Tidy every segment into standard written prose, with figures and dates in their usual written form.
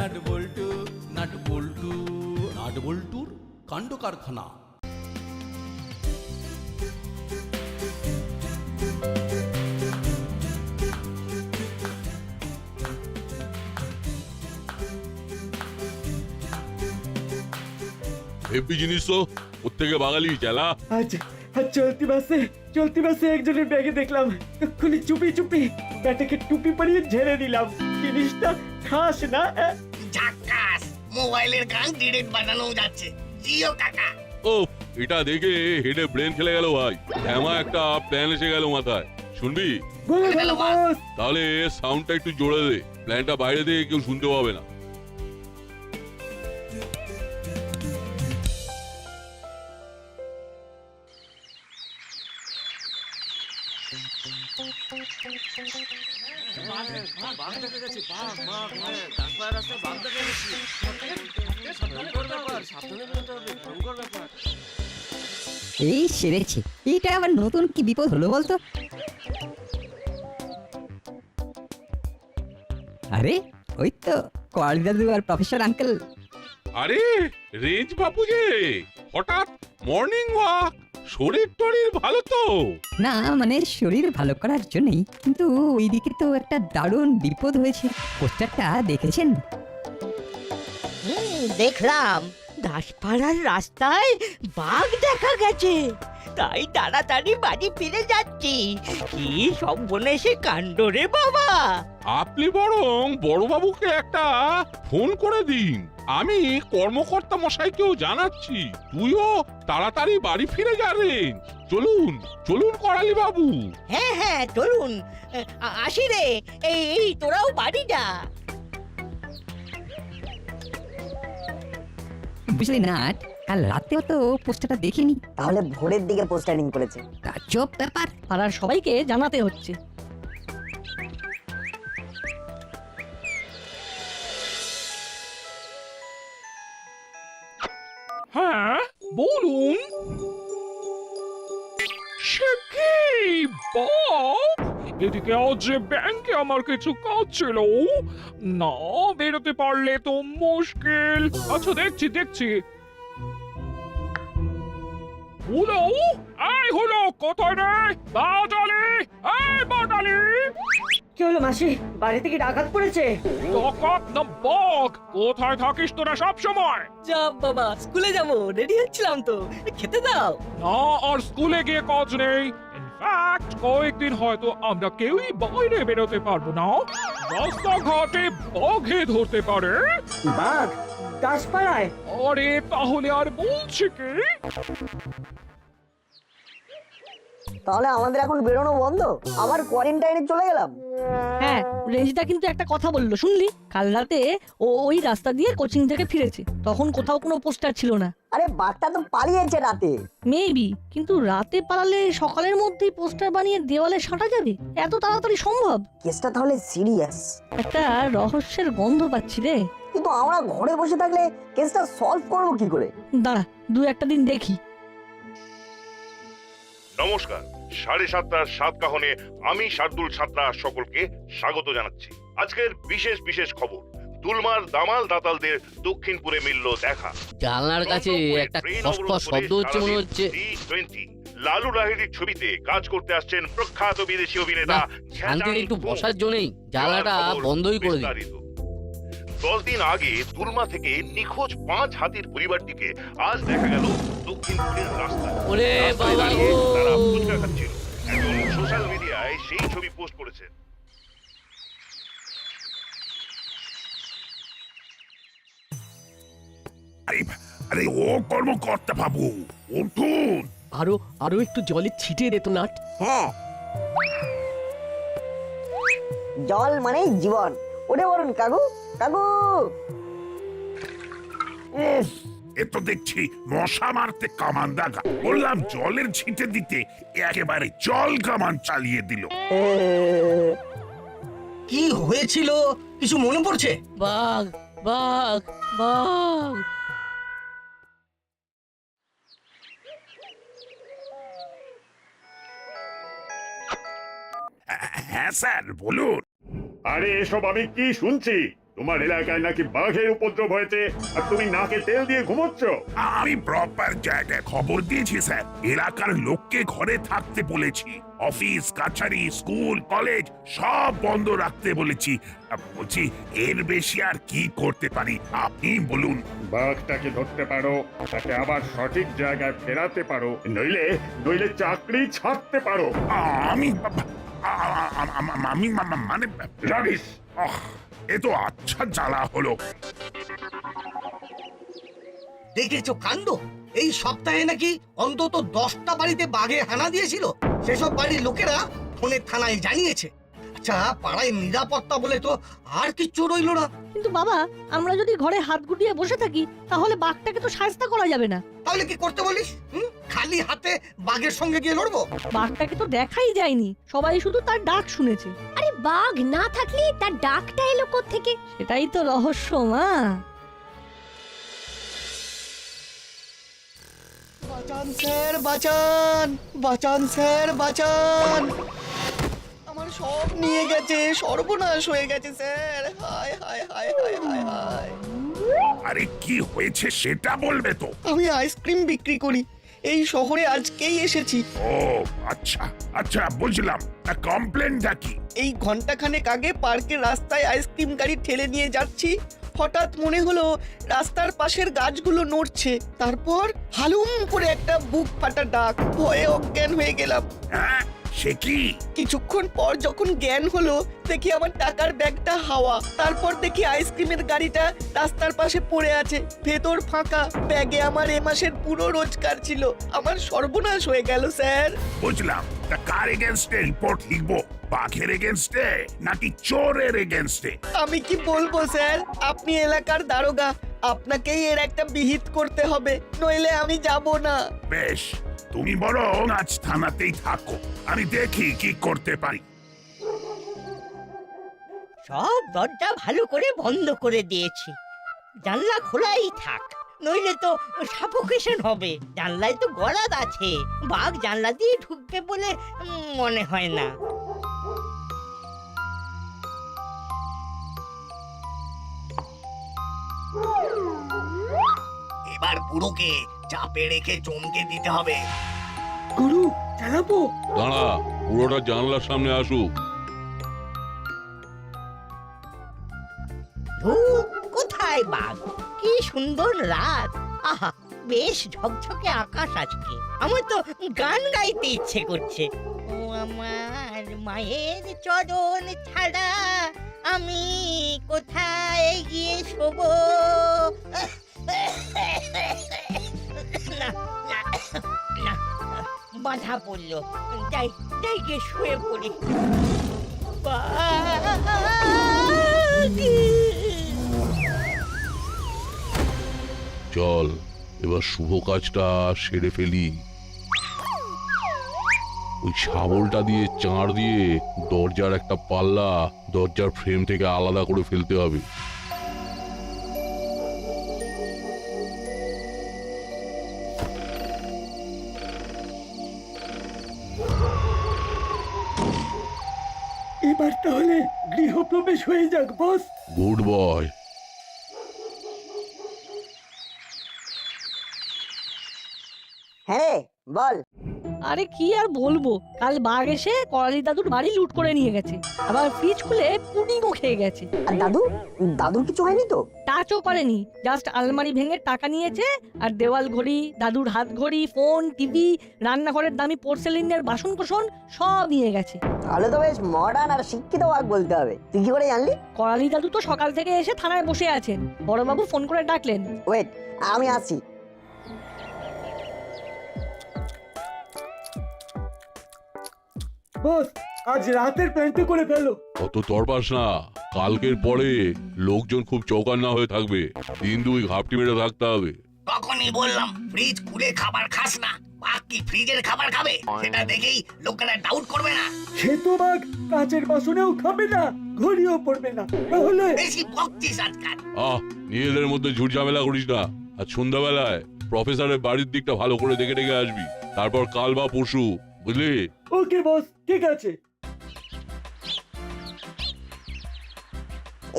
Nut বল্টু nut বল্টু nut বল্টুর কাণ্ড কারখানা। হেভি জিনিস তো, ওর থেকে বাঙালি চালা। আচ্ছা, চলতি বাসে একজনের ব্যাগে দেখলাম, এক্ষুনি চুপি চুপি ব্যাটাকে টুপি পরিয়ে ঝেড়ে দিলাম। জিনিসটা খাস না? ঝাক্কাস, মোবাইলের গান ডিরেক্ট বানানো যাচ্ছে। জিও কাকা। ও, এটা দেখে হেডে ব্রেন খেলে গেল ভাই। এমন একটা প্ল্যান এসে গেল মাথায়, শুনবি? বলো বস। তাহলে সাউন্ডটা একটু জোরে দে, প্ল্যানটা বাইরে থেকে কেউ শুনতে পাবে না। এই সেরেছে, এইটা আবার নতুন কি বিপদ হলো বলতো? আরে ওই তো কোয়াল দাদু আর প্রফেসর আঙ্কেল। আরে রেঞ্জ বাপু যে, হঠাৎ মর্নিং ওয়াক, শরীর টরীর ভালো তো? না মানে শরীর ভালো করার জন্যই, কিন্তু ওইদিকে তো একটা দারুণ বিপদ হয়েছে। পোস্টারটা দেখেছেন? দেখলাম দাসপাড়ার রাস্তায় বাঘ দেখা গেছে, তাই তাড়াতাড়ি বাড়ি ফিরে যাচ্ছি। কি সব বলে সে কাণ্ড রে বাবা! আপনি বরং বড়বাবুকে একটা ফোন করে দিন, আমি কর্মকর্তা মশাইকেও জানাচ্ছি। তুইও তাড়াতাড়ি বাড়ি ফিরে যা রেঞ্জ। চলুন চলুন করালি বাবু। হ্যাঁ হ্যাঁ চলুন, আসি রে। এই তোরাও বাড়ি যা। বুঝলি না, কাল রাতেও তো পোস্টারটা দেখিনি। তাহলে ভোরের দিকে পোস্টারিং করেছে। তাজ্জব ব্যাপার। পাড়ার সবাইকে জানাতে হচ্ছে। হ্যাঁ বলুন। সে কি বাপ, এদিকে আজ যে ব্যাংকে আমার কিছু কাজ ছিল, না বেরোতে পারলে তো মুশকিল। আচ্ছা দেখছি। হলো এই হলো, কোথায় রে বাটালি? এই বাটালি! কি হলো মাসি, বাড়ি থেকে ডাকাত পড়েছে? ডাকাত না বাঘ? কোথায় থাকিস তোরা সব সময়? যা বাবা, স্কুলে যাব, রেডি হচ্ছিলাম তো। খেতে দাও। না আর স্কুলে গিয়ে কাজ নেই। ইনফ্যাক্ট কয়েকদিন হয়তো আমরা কেউই বাইরে বেরোতে পারবো না। রাস্তাঘাটে বাঘে ধরতে পারে। বাঘ দাসপাড়ায়? আরে তাহলে আর বলছি কি? তাহলে আমাদের এখন বেরোনো বন্ধ, আবার কোয়ারেন্টাইনে চলে গেলাম। হ্যাঁ, রেঞ্জদা কিন্তু একটা কথা বললো, শুনলি? কাল রাতে ও ওই রাস্তা দিয়ে কোচিং থেকে ফিরেছে, তখন কোথাও কোনো পোস্টার ছিল না। আরে বাঘটা তো পালিয়েছে রাতে। মেবি, কিন্তু রাতে পালালে সকালের মধ্যেই পোস্টার বানিয়ে দেওয়ালে সাঁটা যাবে? এত তাড়াতাড়ি সম্ভব? কেসটা তাহলে সিরিয়াস। একটা রহস্যের গন্ধ পাচ্ছি রে। কিন্তু আমরা ঘরে বসে থাকলে কেসটা সলভ করবো কি করে? দাঁড়া, দু একটা দিন দেখি। নমস্কার, 7:30টার সাতকাহনে আমি শার্দুল সাঁতরা সকলকে স্বাগত জানাচ্ছি। আজকের বিশেষ খবর, তুলমার দামাল দাতালদের দক্ষিণপুরে মিলল দেখা। জানলার কাছে একটা খসখস শব্দ হচ্ছে মনে হচ্ছে। লালু লাহিড়ির ছবিতে কাজ করতে আসছেন প্রখ্যাত বিদেশি অভিনেতা। শান্তির একটু বসার জন্যই জানলাটা বন্ধই করে দিই। 10 দিন আগে তুলমা থেকে নিখোঁজ 5 হাতির পরিবারটিকে আজ দেখা গেল দক্ষিণপুরের রাস্তায়। ওরে বাবা, তারা ফুচকা খাচ্ছিল। একজন সোশ্যাল মিডিয়ায় সেই ছবি পোস্ট করেছেন। আরে ও কর্মকর্তা বাবু, উঠুন। আরো একটু জলে ছিটিয়ে দে তো নাট। হ্যাঁ, জল মানেই জীবন। উঠে বলুন কাকু, কাকু। এ তো দেখছি মশা মারতে কামান দাগা। বললাম জলের ছিটে দিতে, একেবারে জল কামান চালিয়ে দিল। কি হয়েছিল কিছু মনে পড়ছে? বাঘ বাঘ বাঘ। হ্যাঁ স্যার বলুন। আরে এসব আমি কি শুনছি? তোমার এলাকায় নাকি বাঘের উপদ্রব হয়েছে আর তুমি নাকে তেল দিয়ে ঘুমোচ্ছ। আমি প্রপার জায়গায় খবর দিয়েছি স্যার, এলাকার লোককে ঘরে থাকতে বলেছি, অফিস কাছারি স্কুল কলেজ সব বন্ধ রাখতে বলেছি। বলছি এর বেশি আর কি করতে পারি আপনি বলুন। বাঘটাকে ধরতে পারো, তাকে আবার সঠিক জায়গায় ফেরাতে পারো, নইলে নইলে চাকরি ছাড়তে পারো। আমি মানে রাবিশ, এ তো আচ্ছা জ্বালা হলো। দেখেছো কাণ্ড, এই সপ্তাহে নাকি অন্তত 10টা বাড়িতে বাঘে হানা দিয়েছিল। সেসব বাড়ির লোকেরা ফোনে থানায় জানিয়েছে। আচ্ছা, পাড়ায় নিরাপত্তা বলে তো আর কিচ্ছু রইল না। কিন্তু বাবা, আমরা যদি ঘরে হাত গুটিয়ে বসে থাকি তাহলে বাঘটাকে তো শায়েস্তা করা যাবে না। তাহলে কি করতে বলিস? খালি হাতে বাঘের সঙ্গে গিয়ে লড়বো? বাঘটাকে তো দেখাই যায়নি, সবাই শুধু তার ডাক শুনেছে। আরে বাঘ না থাকলে তার ডাকটা এলো কোত্থেকে? সেটাই তো রহস্য, মা। বাঁচান স্যার, বাঁচান বাঁচান স্যার, বাঁচান। আমার সব নিয়ে গেছে, সর্বনাশ হয়ে গেছে স্যার। হায় হায় হায় হায় হায় হায়। আরে কি হয়েছে সেটা বলবে তো। আমি আইসক্রিম বিক্রি করি, এই শহরে আজকেই এসেছি। ও আচ্ছা আচ্ছা, বুঝলাম। কমপ্লেনটা কি? এই ঘন্টাখানেক আগে পার্কের রাস্তায় আইসক্রিম গাড়ি ঠেলে নিয়ে যাচ্ছি, হঠাৎ মনে হলো রাস্তার পাশের গাছগুলো নড়ছে। তারপর হালুম করে একটা বুক ফাটা ডাক, ভয়ে অজ্ঞান হয়ে গেলাম। হ্যাঁ, সে কি? কিছুক্ষণ পর যখন জ্ঞান হলো, দেখি আমার টাকার ব্যাগটা হাওয়া। তারপর দেখি আইসক্রিমের গাড়িটা রাস্তার পাশে পড়ে আছে, ভেতর ফাঁকা। ব্যাগে আমার এ মাসের পুরো রোজগার ছিল। আমার সর্বনাশ হয়ে গেল স্যার। বুঝলাম। তা কার এগেনস্টে রিপোর্ট লিখবো? বাঘের এগেনস্টে নাকি চোরের এগেনস্টে? আমি কি বলবো স্যার, আপনি এলাকার দারোগা, আপনাকেই এর একটা বিহিত করতে হবে, নইলে আমি যাব না। বেশ, তুমি বরং আজ থানাতেই থাকো, আমি দেখি কি করতে পারি। সব দরজা ভালো করে বন্ধ করে দিয়েছি, জানলা খোলাই থাক, নইলে তো সাফোকেশন হবে। জানলায় তো গলাদ আছে, বাঘ জানলা দিয়ে ঢুকবে বলে মনে হয় না। এবার বুড়োকে চাপে রেখে চমকে দিতে হবে। গুরু, চালাবো? দাঁড়া, পুরোটা জানলার সামনে আসুক। কোথায় বাঘ? কি সুন্দর রাত, আহা বেশ ঝকঝকে আকাশ আজকে। আমার তো গান গাইতে ইচ্ছে করছে। ও আমার মায়ের চরণ ছাড়া আমি কোথায় গিয়ে শোবো? না না না, বাধা পড়লো। যাই যাই গিয়ে শুয়ে পড়ি। চল এবার শুভ কাজটা সেরে ফেলি। ওই শাবলটা দিয়ে চাঁড় দিয়ে দরজার একটা পাল্লা দরজার ফ্রেম থেকে আলাদা করে ফেলতে হবে। এবার তাহলে গৃহপ্রবেশ হয়ে যাক বস। Good boy. হ্যাঁ বল। আরে কি আর বলবো, কাল বাঘ এসে করালি দাদুর বাড়ি লুট করে নিয়ে গেছে, আবার ফ্রিজ খুলে পুডিংও খেয়ে গেছে। আর দাদুর কিছু হয়নি তো? টাচও করেনি, জাস্ট আলমারি ভেঙে টাকা নিয়েছে, আর দেওয়াল ঘড়ি, দাদুর হাত ঘড়ি, ফোন, টিভি, রান্নাঘরের দামি পোর্সেলিনের বাসন কোসন সব নিয়ে গেছে। তাহলে তো বেশ মডার্ন আর শিক্ষিত বাঘ বলতে হবে। তুই কি করে জানলি? করালি দাদু তো সকাল থেকে এসে থানায় বসে আছেন, বড়বাবু ফোন করে ডাকলেন। ওয়েট, আমি আসছি। বস, আজ রাতের প্ল্যানটা করে ফেলো। অত তরবাস না, কালকের পরে লোকজন খুব চৌকান্না হয়ে থাকবে। দিন দুই ঘাপটি মেরে থাকতে হবে। তখনই বললাম ফ্রিজ খুলে খাবার খাস না। বাঘ কি ফ্রিজের খাবার খাবে? সেটা দেখেই লোকেরা ডাউট করবে না। সে তো বাঘ কাচের বাসনেও খাবে না, ঘড়িও পড়বে না। তাহলে বেশি বকছিস আজকাল। নিজেদের মধ্যে ঝুট ঝামেলা করিস না। আর সন্ধ্যাবেলায় প্রফেসরের বাড়ির দিকটা ভালো করে দেখে দেখে আসবি। তারপর কাল বা পরশু, বুঝলি? ওকে বস, ঠিক আছে।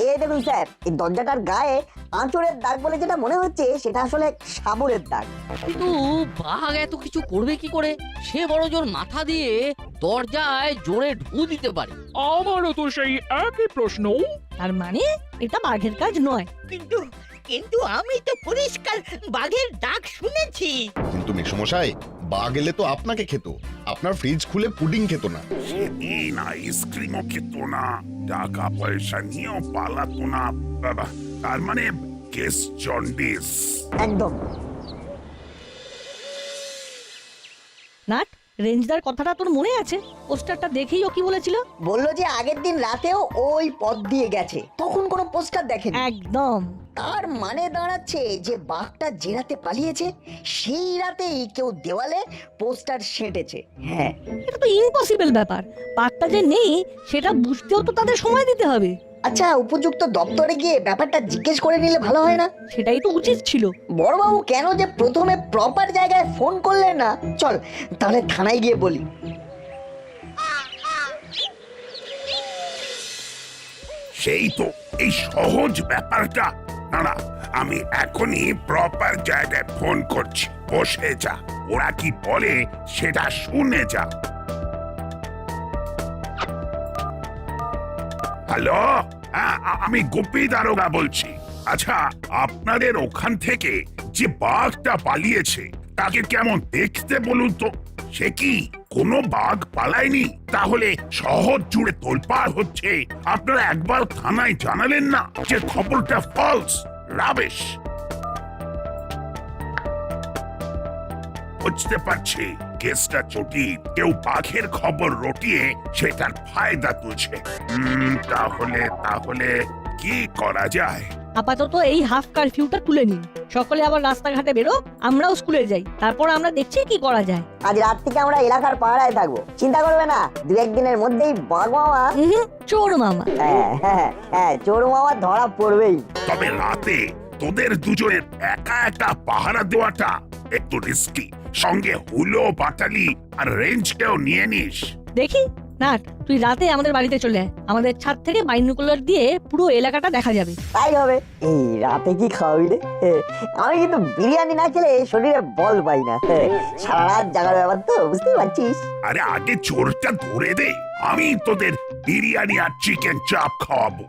এই দেখুন স্যার, এই দরজাটার গায়ে আঁচড়ের দাগ বলে যেটা মনে হচ্ছে সেটা আসলে সাবুরের দাগ। কিন্তু বাঘ এত কিছু করবে কি করে? সে বড় জোর মাথা দিয়ে দরজায় জোরে ঢু দিতে পারে। আমারও তো সেই একই প্রশ্ন। তার মানে এটা বাঘের কাজ নয়। কিন্তু কিন্তু আমি তো পরিষ্কার বাঘের ডাক শুনেছি। কিন্তু মেসমশাই, বাঘ এলে তো আপনাকে খেত, আপনার ফ্রিজ খুলে পুডিং খেত না। সেদিন আইসক্রিমও খেত না, টাকা পয়সা নিয়েও পালাতো না। বাবা, তার মানে কেস জন্ডিস। একদম। নাট, রেঞ্জদার কথাটা তোর মনে আছে? পোস্টারটা দেখেই ও কি বলেছিল? বললো যে আগের দিন রাতেও ওই পথ দিয়ে গেছে, তখন কোনো পোস্টার দেখেনি। একদম। তার মানে দাঁড়াচ্ছে যে বাঘটা যে রাতে পালিয়েছে সেই রাতেই কেউ দেওয়ালে পোস্টার সেঁটেছে। হ্যাঁ, এটা তো ইম্পসিবল ব্যাপার। বাঘটা যে নেই সেটা বুঝতেও তো তাদের সময় দিতে হবে। আচ্ছা, উপযুক্ত দপ্তরে গিয়ে ব্যাপারটা জিজ্ঞেস করে নিলে ভালো হয় না? সেটাই তো উচিত ছিল। বড়বাবু কেন যে প্রথমে প্রপার জায়গায় ফোন করলেন না? চল তাহলে থানায় গিয়ে বলি। সেই তো, এই সহজ ব্যাপারটা। না না, আমি এখনই প্রপার জায়গায় ফোন করছি। বসে যা, ওরা কি বলে সেটা শুনে যা। হ্যালো, আমি গোপী দারোগা বলছি। আচ্ছা, আপনাদের ওখান থেকে যে বাঘটা পালিয়েছে তাকে কেমন দেখতে বলুন তো? সে কি কোনো বাঘ পালায়নি? তাহলে শহর জুড়ে তোলপাড় হচ্ছে, আপনারা একবার থানায় জানালেন না যে খবরটা ফলস, রাবিশ? বুঝতে পারছি কেসটা জটিল, কেউ বাঘের খবর রটিয়ে সেটার ফায়দা তুলছে। তাহলে তাহলে কি করা যায়? আপাতত এই হাফ কারফিউটা তুলে নিন, সকলে আবার রাস্তাঘাটে বেরো, আমরাও স্কুলে যাই, তারপর আমরা দেখছি কি করা যায়। আজ রাত থেকে আমরা এলাকার পাহারায় থাকবো, চিন্তা করবে না। দু একদিনের মধ্যেই বাঘ মামা, চোর মামা, হ্যাঁ চোর মামা ধরা পড়বেই। তবে রাতে তোদের দুজনের একা একা পাহারা দেওয়াটা একটু রিস্কি। সঙ্গে হুলো, বাটালি আর রেঞ্জকেও নিয়ে নিস। দেখি নাট, তুই রাতে আমাদের বাড়িতে চলে আয়, আমাদের ছাদ থেকে বাইনোকুলার দিয়ে পুরো এলাকাটা দেখা যাবে। তাই হবে। এই রাতে কি খাওয়াবি রে? আমি কিন্তু বিরিয়ানি না খেলে শরীরে বল পাই না। সারা রাত জাগার ব্যাপার তো, বুঝতে পারছিস। আরে আগে চোরটা ধরে দে, আমি তোদের বিরিয়ানি আর চিকেন চাপ খাওয়াবো।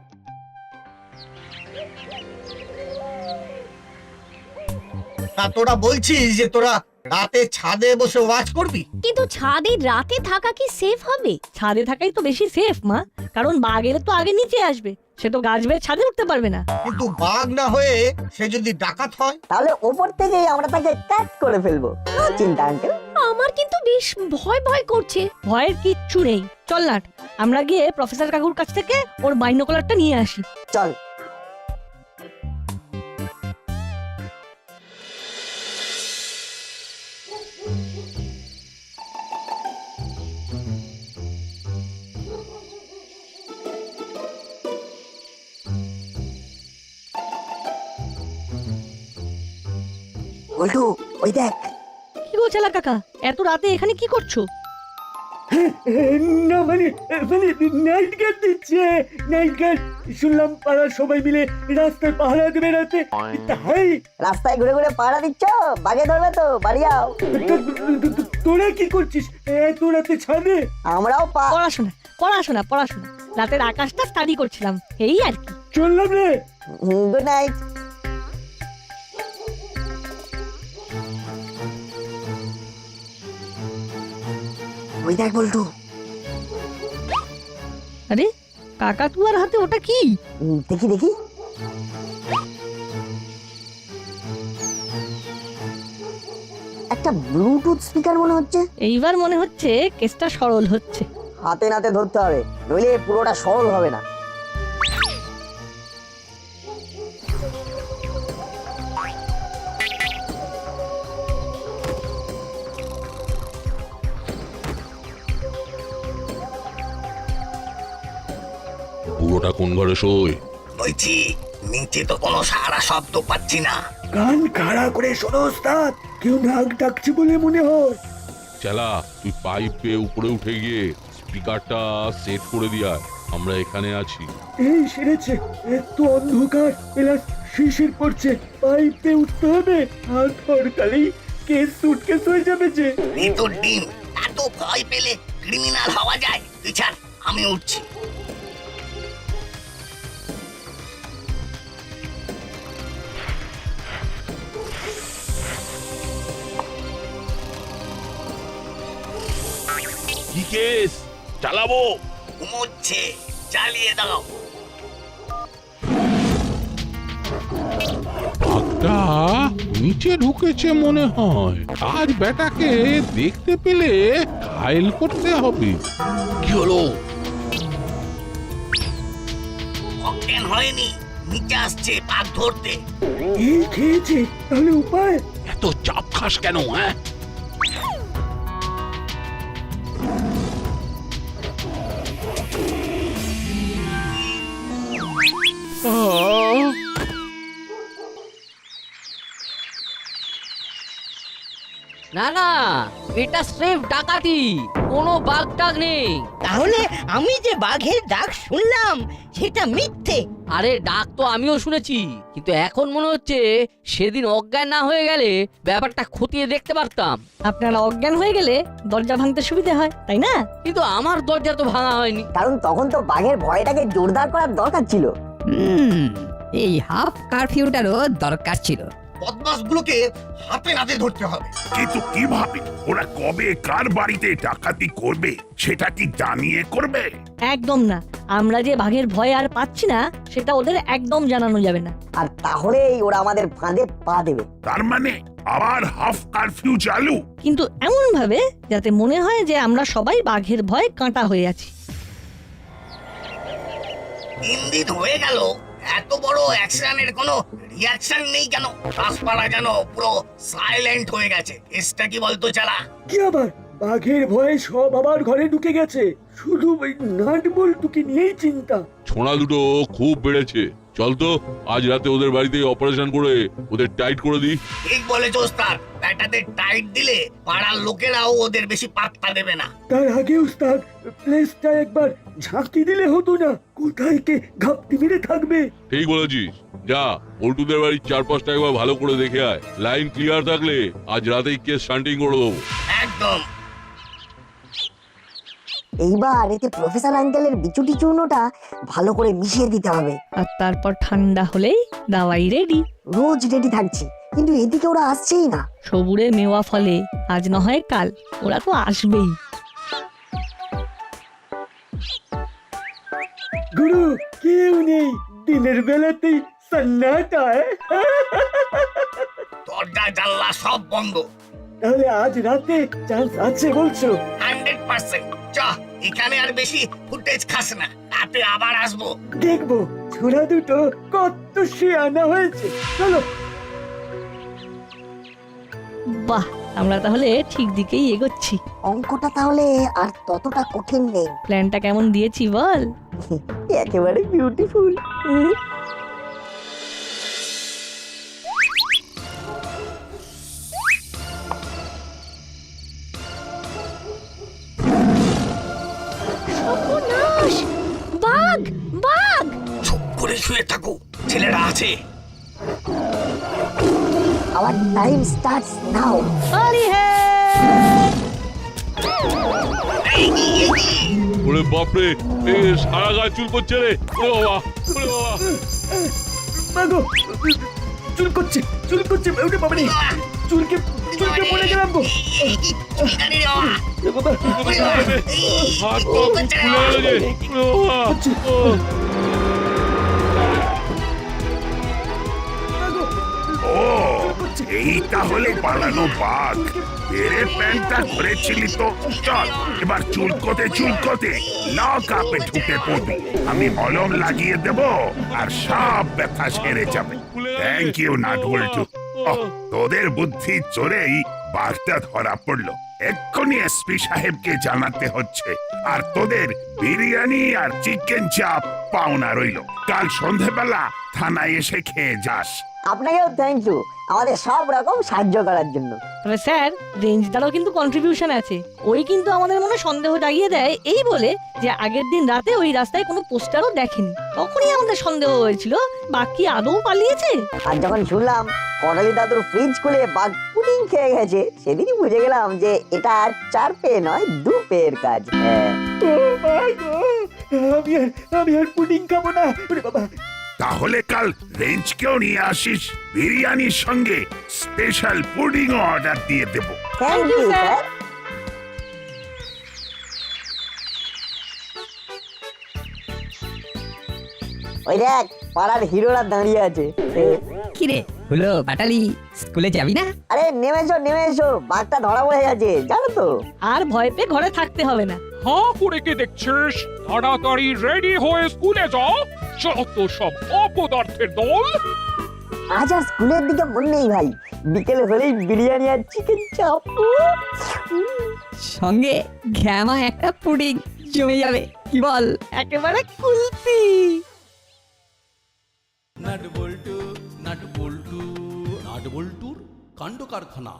তা তোরা বলছিস যে তোরা রাতে ছাদে বসে ওয়াচ করবি? কিন্তু ছাদে রাতে থাকা কি সেফ হবে? ছাদে থাকাই তো বেশি সেফ মা, কারণ বাঘ এলে তো আগে নিচে আসবে, সে তো গাছ বেয়ে ছাদে উঠতে পারবে না। কিন্তু বাঘ না হয়ে সে যদি ডাকাত হয়, তাহলে ওপর থেকেই আমরা তাকে ক্যাচ করে ফেলবো। চিন্তা আঙ্কেল। আমার কিন্তু বেশ ভয় ভয় করছে। ভয়ের কিচ্ছু নেই, চল নাট, আমরা গিয়ে প্রফেসর কাকুর কাছ থেকে ওর বাইনোকুলারটা নিয়ে আসি। চল। বলটু, ওই দেখ। কি গো চেলা কাকা, এত রাতে এখানে কি করছো? না মানে নাইট গার্ড দিচ্ছে, নাইট গার্ড। শুনলাম পাড়ার সবাই মিলে রাস্তায় পাহারা দেবে রাতে, তাই রাস্তায় ঘুরে ঘুরে পাহারা দিচ্ছ? বাগে ধরবে তো, বাড়ি যাও। তোরা কি করছিস এত রাতে ছাদে? আমরাও পড়াশোনা পড়াশোনা পড়াশোনা, রাতের আকাশটা স্টাডি করছিলাম, এই আর কি। চললাম রে। Good night. ওই দেখ বলটু। আরে কাকাতুয়ার হাতে ওটা কি? দেখি দেখি। একটা ব্লুটুথ স্পিকার মনে হচ্ছে। এইবার মনে হচ্ছে কেসটা সরল হচ্ছে। হাতে নাতে ধরতে হবে, নইলে পুরোটা সরল হবে না। পুরোটা কোন ঘরে শোয়? বলছি নিচে তো কোনো সারা শব্দ পাচ্ছি না। কান খাড়া করে শোনো ওস্তাদ, কেউ নাক ডাকছে বলে মনে হয়। চালা, তুই পাইপ পেয়ে উপরে উঠে গিয়ে স্পিকারটা সেট করে দিয়া। আমরা এখানে আছি। এই সেরেছে, এত অন্ধকার প্লাস শিশির পড়ছে, পাইপে উঠতে হবে, আর ধরকালেই কেস সুটকেস হয়ে যাবে যে। ভিতর ডিম, এত ভয় পেলে ক্রিমিনাল হওয়া যায়? তুই ছাড়, আমি উঠছি। কি কেস? চালাবো? ঘুমোচ্ছে, চালিয়ে দাও। বাঘটা নিচে ঢুকেছে মনে হয়। আজ বেটাকে দেখতে পেলে ঘায়েল করতে হবে। কি হলো? অজ্ঞান হয়নি, নিচে আসছে বাঘ ধরতে। এই খেয়েছে, তাহলে উপায়? এত চাপ খাস কেন? হ্যাঁ, না না, এটা স্রেফ ডাকাতি, কোনো বাঘ টাগ নেই। তাহলে আমি যে বাঘের ডাক শুনলাম সেটা মিথ্যে? আরে ডাক তো আমিও শুনেছি, কিন্তু এখন মনে হচ্ছে সেদিন অজ্ঞান না হয়ে গেলে ব্যাপারটা খতিয়ে দেখতে পারতাম। আপনারা অজ্ঞান হয়ে গেলে দরজা ভাঙতে সুবিধা হয়, তাই না? কিন্তু আমার দরজা তো ভাঙা হয়নি। কারণ তখন তো বাঘের ভয়টাকে জোরদার করার দরকার ছিল। এই হাফ কারফিউটারও দরকার ছিল। বদমাশগুলোকে হাতে নাতে ধরতে হবে। কিন্তু কিভাবে? ওরা কবে কার বাড়িতে ডাকাতি করবে সেটা কি জানিয়ে করবে? একদম না, আমরা যে বাঘের ভয় আর পাচ্ছি না সেটা ওদের একদম জানানো যাবে না। আর তাহলেই ওরা আমাদের ফাঁদে পা দেবে। তার মানে আবার হাফ কারফিউ চালু? কিন্তু এমন ভাবে যাতে মনে হয় যে আমরা সবাই বাঘের ভয়ে কাঁটা হয়ে আছি। 3 দিন হয়ে গেল, এত বড় অ্যাকশনের কোনো রিয়াকশন নেই কেন? রাসপাড়া যেন পুরো সাইলেন্ট হয়ে গেছে। এসটা কি বলতো চালা? কি আবার বাঘের ভয়ে সব আবার ঘরে ঢুকে গেছে, শুধু ওই নাট বল্টুকে নিয়েই চিন্তা। ছোঁড়া দুটো খুব বেড়েছে। চল তো আজ রাতে ওদের বাড়িতে অপারেশন করে ওদের টাইট করে দিই। ঠিক বলেছো ওস্তাদ, ব্যাটাদের টাইট দিলে পাড়ার লোকেরাও ওদের বেশি পাত্তা দেবে না। তার আগে উস্তাদ প্লেসটা একবার ঝাঁকি দিলে হতো না? কোথায় কে ঘাপটি মেরে থাকবে? ঠিক বলেছিস, যা পল্টুদের বাড়ির চারপাশটা একবার ভালো করে দেখে আয়। লাইন ক্লিয়ার থাকলে আজ রাতেই কেস শান্টিং করে দেবো। একদম। এইবার এতে প্রফেসর আঙ্কেলের বিচুটি চূর্ণটা ভালো করে মিশিয়ে দিতে হবে। আর তারপর ঠান্ডা হলেই দাওয়াই রেডি। রোজ রেডি থাকছি, কিন্তু এদিকে ওরা আসছেই না। সবুরে মেওয়া ফলে, আজ না হয় কাল ওরা তো আসবেই। গুরু কেউ নেই, দিনের বেলাতেই সন্নাটা। দরজা জানলা সব বন্ধ। তাহলে আজ রাতে চান্স আছে বলছো? 100%। চ, এখানে আর বেশি ফুটেজ খাস না, রাতে আবার আসবো। দেখবো ছোড়া দুটো কত সে আনা হয়েছে। চলো। বাহ, আমরা তাহলে ঠিক দিকেই এগোচ্ছি। অঙ্কটা তাহলে আর ততটা কঠিন নেই। প্ল্যানটা কেমন দিয়েছি বল? একেবারে বিউটিফুল। বাঘ বাঘ! চুপ করে শুয়ে থাকো, ছেলেরা আছে। Our time starts now. আরে ওরে বাপরে, এ সারা গা চুল করছে রে। ওরে বাবা, ওরে বাবা। মাগো, চুল করছে, চুল করছে। ওরে বাবা রে, চুলকে চুলকে পড়ে গেলাম গো। হাত পা ফুলে গেল যে। ওরে বাবা। ও, এই তাহলে পালানো বাঘ। এর প্যান্টটা ধরেছিলি তো। চল এবার চুলকোতে লক আপে ঢুকে পড়বি। আমি মলম লাগিয়ে দেব আর সব ব্যথা সেরে যাবে। থ্যাংক ইউ নাট বল্টু। তোদের বুদ্ধি চোরেই বাঘটা ধরা পড়লো। এক্ষুনি এসপি সাহেবকে জানাতে হচ্ছে। আর তোদের বিরিয়ানি আর চিকেন চাপ পাওনা রইল। কাল সন্ধেবেলা থানায় এসে খেয়ে যাস। আপনাকেও থ্যাংক ইউ আমাদের সব রকম সাহায্য করার জন্য। তবে স্যার রেঞ্জদারও কিন্তু কন্ট্রিবিউশন আছে। ওই কিন্তু আমাদের মনে সন্দেহ জাগিয়ে দেয় এই বলে যে আগের দিন রাতে ওই রাস্তায় কোনো পোস্টারও দেখেনি। তখনই আমাদের সন্দেহ হয়েছিল বাকি আদৌ পালিয়েছে। আর যখন শুনলাম কটালি দাদুর ফ্রিজ খুলে বাঘ পুডিং খেয়ে গেছে সেদিনই বুঝে গেলাম যে এটা 4 পেয়ে নয় 2 পেয়ের কাজ। হ্যাঁ। ও মা গো, আমি আর পুডিং খাবো না। ওরে বাবা, তাহলে কাল রেঞ্জকেও নিয়ে আসিস, বিরিয়ানির সঙ্গে স্পেশাল পুডিং অর্ডার দিয়ে দেবো। Thank you sir. ওই দেখ পাড়ার হিরোরা দাঁড়িয়ে আছে। কিরে হলো বাটালি, স্কুলে যাবি না? আরে নেমে এসো বাঘটা ধরা পড়ে গেছে জানো তো। আর ভয় পেয়ে ঘরে থাকতে হবে না। হাঁ করে কে দেখছিস? তাড়াতাড়ি রেডি হয়ে স্কুলে যাও। যত সব অপদার্থের দল। আজ আর স্কুলের দিকে মন নেই ভাই, বিকেলে হলেই বিরিয়ানি আর চিকেন চাপ, সঙ্গে ঘ্যামা একটা পুডিং জমে যাবে, কি বল? একেবারে কুলপি। নাট বল্টু নাট বল্টুর কাণ্ড কারখানা।